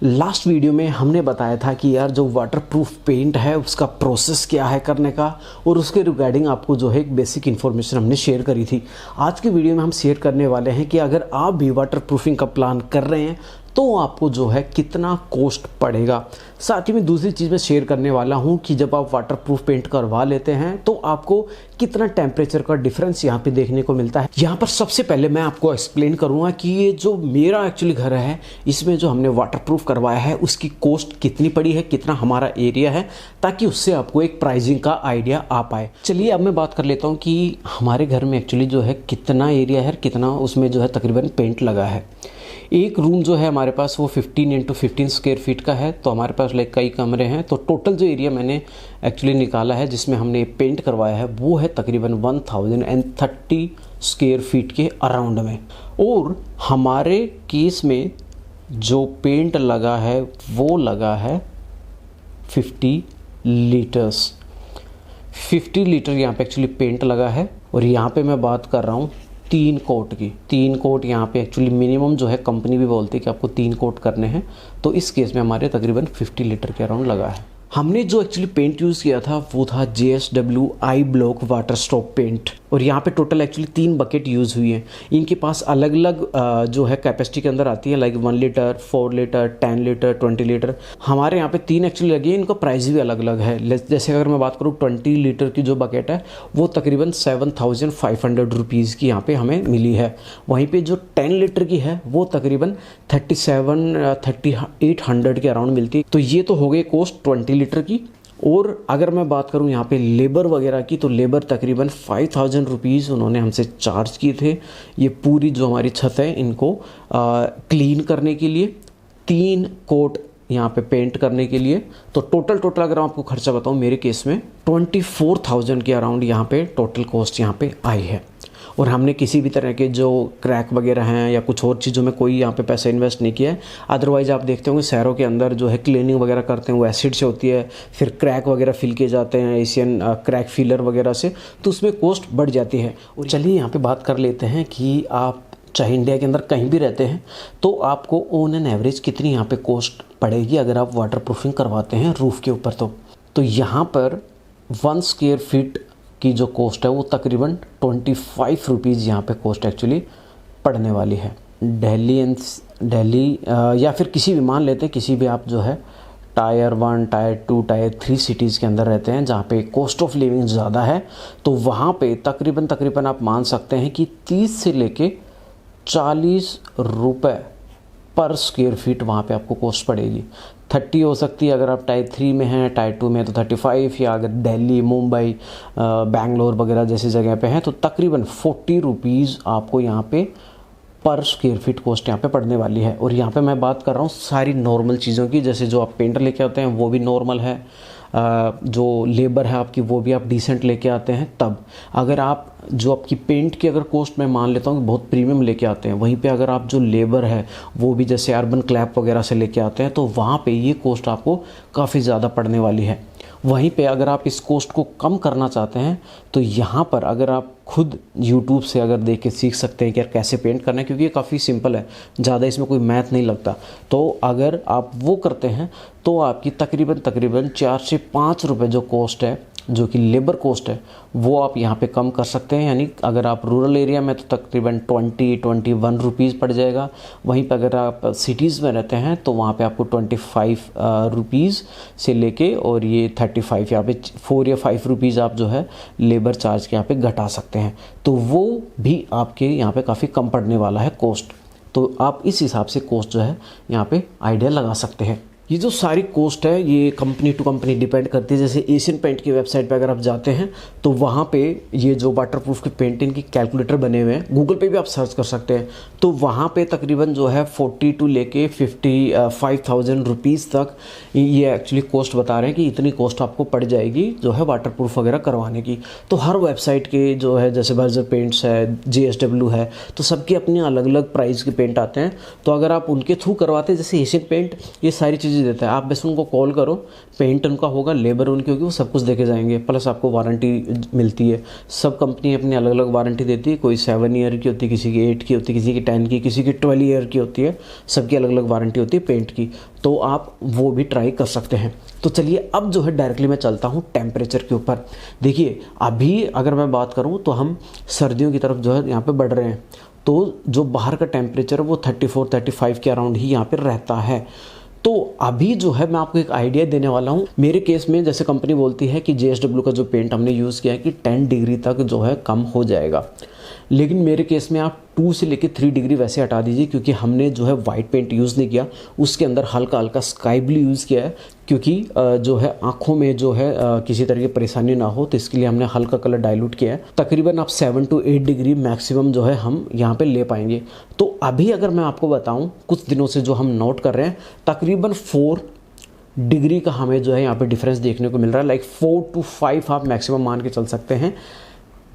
Last video में हमने बताया था कि यार जो वाटरप्रूफ पेंट है उसका प्रोसेस क्या है करने का, और उसके रिगार्डिंग आपको जो है एक बेसिक इन्फॉर्मेशन हमने शेयर करी थी। आज की वीडियो में हम शेयर करने वाले हैं कि अगर आप भी वाटरप्रूफिंग का प्लान कर रहे हैं तो आपको जो है कितना कॉस्ट पड़ेगा। साथ ही में दूसरी चीज़ मैं शेयर करने वाला हूं कि जब आप वाटरप्रूफ पेंट करवा लेते हैं तो आपको कितना टेम्परेचर का डिफरेंस यहाँ पे देखने को मिलता है। यहाँ पर सबसे पहले मैं आपको एक्सप्लेन करूँगा कि ये जो मेरा एक्चुअली घर है इसमें जो हमने वाटरप्रूफ करवाया है उसकी कॉस्ट कितनी पड़ी है, कितना हमारा एरिया है, ताकि उससे आपको एक प्राइसिंग का आइडिया आ पाए। चलिए अब मैं बात कर लेता हूँ कि हमारे घर में एक्चुअली जो है कितना एरिया है, कितना उसमें जो है तकरीबन पेंट लगा है। एक रूम जो है हमारे पास वो 15x15 स्क्वायर फीट का है, तो हमारे पास लाइक कई कमरे हैं। तो टोटल जो एरिया मैंने एक्चुअली निकाला है जिसमें हमने पेंट करवाया है वो है तकरीबन 1030 स्क्वायर फीट के अराउंड में। और हमारे केस में जो पेंट लगा है वो लगा है 50 लीटर्स। 50 लीटर यहाँ पे एक्चुअली पेंट लगा है। और यहाँ पे मैं बात कर रहा हूँ 3 कोट की। 3 कोट यहाँ पे एक्चुअली मिनिमम जो है कंपनी भी बोलती है कि आपको 3 कोट करने हैं, तो इस केस में हमारे तकरीबन 50 लीटर के अराउंड लगा है। हमने जो एक्चुअली पेंट यूज़ किया था वो था JSW I block water stop paint. और यहाँ पे टोटल एक्चुअली 3 बकेट यूज़ हुई हैं। इनके पास अलग अलग जो है कैपेसिटी के अंदर आती है, like 1 litre, 4 litre, 10 litre, 20 litre. हमारे यहाँ पे 3 एक्चुअली लगी है, इनका प्राइस भी अलग अलग है। जैसे अगर मैं बात करूँ 20 लीटर की जो बकेट है वो तकरीबन 7500 रुपीज़ की यहाँ पे हमें मिली है। वहीं पर जो 10 लीटर की है वो तकरीबन 3800 के अराउंड मिलती है। तो ये तो हो गई कॉस्ट 20 लीटर की। और अगर मैं बात करूं यहाँ पे लेबर वगैरह की, तो लेबर तकरीबन 5000 रुपीज़ उन्होंने हमसे चार्ज किए थे ये पूरी जो हमारी छत है इनको क्लीन करने के लिए, 3 कोट यहाँ पे पेंट करने के लिए। तो टोटल अगर आपको खर्चा बताऊँ मेरे केस में 24,000 के अराउंड यहाँ पे टोटल कॉस्ट यहाँ पे आई है। और हमने किसी भी तरह के जो क्रैक वगैरह हैं या कुछ और चीज़ों में कोई यहाँ पे पैसा इन्वेस्ट नहीं किया है। अदरवाइज़ आप देखते होंगे शहरों के अंदर जो है क्लीनिंग वगैरह करते हैं वो एसिड से होती है, फिर क्रैक वगैरह फिल किए जाते हैं एशियन क्रैक फिलर वगैरह से, तो उसमें कॉस्ट बढ़ जाती है। और चलिए यहाँ पर बात कर लेते हैं कि आप चाहे इंडिया के अंदर कहीं भी रहते हैं तो आपको ऑन एन एवरेज कितनी यहाँ पे कॉस्ट पड़ेगी अगर आप वाटरप्रूफिंग करवाते हैं रूफ़ के ऊपर। तो यहाँ पर 1 स्क्वायर फीट की जो कॉस्ट है वो तकरीबन 25 रुपीज़ यहाँ पे कॉस्ट एक्चुअली पड़ने वाली है। दिल्ली या फिर किसी भी मान लेते हैं, किसी भी आप जो है टायर 1, टायर 2, टायर 3 सिटीज़ के अंदर रहते हैं जहाँ पे कॉस्ट ऑफ लिविंग ज़्यादा है, तो वहाँ पे तकरीबन आप मान सकते हैं कि 30 से लेके 40 रुपये पर स्क्वायर फीट वहाँ पे आपको कॉस्ट पड़ेगी। 30 हो सकती है अगर आप टायर 3 में हैं, टायर 2 में तो 35, या अगर दिल्ली, मुंबई, बेंगलोर वगैरह जैसी जगह पे हैं तो तकरीबन 40 रुपीज़ आपको यहाँ पे पर स्क्वायर फीट कॉस्ट यहाँ पे पड़ने वाली है। और यहाँ पे मैं बात कर रहा हूँ सारी नॉर्मल चीज़ों की, जैसे जो आप पेंटर लेके आते हैं वो भी नॉर्मल है, जो लेबर है आपकी वो भी आप डिसेंट लेके आते हैं। तब अगर आप जो आपकी पेंट की अगर कॉस्ट मैं मान लेता हूँ कि बहुत प्रीमियम लेके आते हैं, वहीं पे अगर आप जो लेबर है वो भी जैसे अर्बन क्लैप वगैरह से लेके आते हैं तो वहाँ पे ये कॉस्ट आपको काफ़ी ज़्यादा पड़ने वाली है। वहीं पे अगर आप इस कॉस्ट को कम करना चाहते हैं तो यहाँ पर अगर आप खुद YouTube से अगर देख के सीख सकते हैं कि यार कैसे पेंट करना है, क्योंकि ये काफ़ी सिंपल है, ज़्यादा इसमें कोई मैथ नहीं लगता। तो अगर आप वो करते हैं तो आपकी तकरीबन 4 से 5 रुपये जो कॉस्ट है, जो कि लेबर कॉस्ट है, वो आप यहाँ पे कम कर सकते हैं। यानी अगर आप रूरल एरिया में तो तकरीबन 21 रुपीज़ पड़ जाएगा। वहीं पर अगर आप सिटीज़ में रहते हैं तो वहाँ पे आपको 25 रुपीज़ से लेके और ये 35 यहाँ पे 4 या 5 रुपीज़ आप जो है लेबर चार्ज के यहाँ पे घटा सकते हैं। तो वो भी आपके यहाँ पे काफ़ी कम पड़ने वाला है कॉस्ट। तो आप इस हिसाब से कॉस्ट जो है यहाँ पे आइडिया लगा सकते हैं। ये जो सारी कॉस्ट है ये कंपनी टू कंपनी डिपेंड करती है। जैसे एशियन पेंट की वेबसाइट पे अगर आप जाते हैं तो वहाँ पे ये जो वाटरप्रूफ के पेंटिंग की कैलकुलेटर बने हुए हैं, गूगल पे भी आप सर्च कर सकते हैं, तो वहाँ पे तकरीबन जो है 40 टू लेके 55,000 रुपीज़ तक ये एक्चुअली कॉस्ट बता रहे हैं कि इतनी कॉस्ट आपको पड़ जाएगी जो है वाटरप्रूफ वगैरह करवाने की। तो हर वेबसाइट के जो है जैसे बर्जर पेंट्स है, JSW है, तो सबके अपने अलग अलग प्राइस के पेंट आते हैं। तो अगर आप उनके थ्रू करवाते हैं जैसे एशियन पेंट, ये सारी चीज़ें चीज़ देता है। आप बस उनको कॉल करो, पेंट उनका होगा, लेबर उनकी होगी, वो सब कुछ देके जाएंगे, प्लस आपको वारंटी मिलती है। सब कंपनी अपनी अलग अलग वारंटी देती है, कोई 7 ईयर की होती है, किसी की 8 की होती है, किसी की 10 की, किसी की 12 ईयर की होती है। सबकी अलग अलग वारंटी होती है पेंट की, तो आप वो भी ट्राई कर सकते हैं। तो चलिए अब जो है डायरेक्टली मैं चलता हूँ टेम्परेचर के ऊपर। देखिए अभी अगर मैं बात करूँ तो हम सर्दियों की तरफ जो है यहाँ पे बढ़ रहे हैं, तो जो बाहर का टेम्परेचर है वो 34-35 के अराउंड ही यहाँ पे रहता है। तो अभी जो है मैं आपको एक आइडिया देने वाला हूँ। मेरे केस में जैसे कंपनी बोलती है कि JSW का जो पेंट हमने यूज़ किया है कि 10 डिग्री तक जो है कम हो जाएगा, लेकिन मेरे केस में आप 2 से लेकर 3 डिग्री वैसे हटा दीजिए, क्योंकि हमने जो है वाइट पेंट यूज़ नहीं किया, उसके अंदर हल्का हल्का स्काई ब्लू यूज़ किया है, क्योंकि जो है आँखों में जो है किसी तरह की परेशानी ना हो, तो इसके लिए हमने हल्का कलर डाइल्यूट किया है। तकरीबन आप 7 to 8 डिग्री मैक्सिमम जो है हम यहाँ पे ले पाएंगे। तो अभी अगर मैं आपको बताऊँ कुछ दिनों से जो हम नोट कर रहे हैं, तकरीबन 4 डिग्री का हमें जो है यहाँ पे डिफरेंस देखने को मिल रहा है। लाइक 4 to 5 आप मैक्सिमम मान के चल सकते हैं।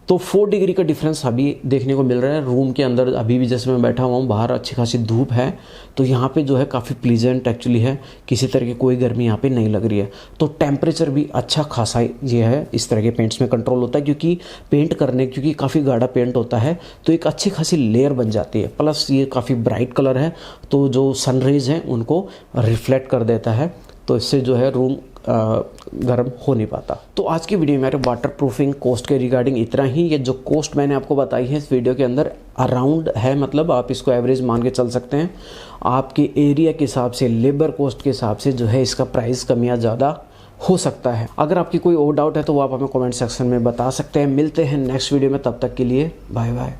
तो 4 डिग्री का डिफरेंस अभी देखने को मिल रहा है रूम के अंदर। अभी भी जैसे मैं बैठा हुआ हूँ, बाहर अच्छी खासी धूप है, तो यहाँ पे जो है काफ़ी प्लीजेंट एक्चुअली है, किसी तरह की कोई गर्मी यहाँ पे नहीं लग रही है। तो टेम्परेचर भी अच्छा खासा ये है, इस तरह के पेंट्स में कंट्रोल होता है, क्योंकि काफ़ी गाढ़ा पेंट होता है, तो एक अच्छी खासी लेयर बन जाती है। प्लस ये काफ़ी ब्राइट कलर है, तो जो सनरेज हैं उनको रिफ्लेक्ट कर देता है, तो इससे जो है रूम गर्म हो नहीं पाता। तो आज की वीडियो में मेरे वाटर प्रूफिंग कॉस्ट के रिगार्डिंग इतना ही। ये जो कॉस्ट मैंने आपको बताई है इस वीडियो के अंदर अराउंड है, मतलब आप इसको एवरेज मान के चल सकते हैं। आपके एरिया के हिसाब से, लेबर कॉस्ट के हिसाब से जो है इसका प्राइस कम या ज़्यादा हो सकता है। अगर आपकी कोई और डाउट है तो वो आप हमें कमेंट सेक्शन में बता सकते हैं। मिलते हैं नेक्स्ट वीडियो में, तब तक के लिए बाय बाय।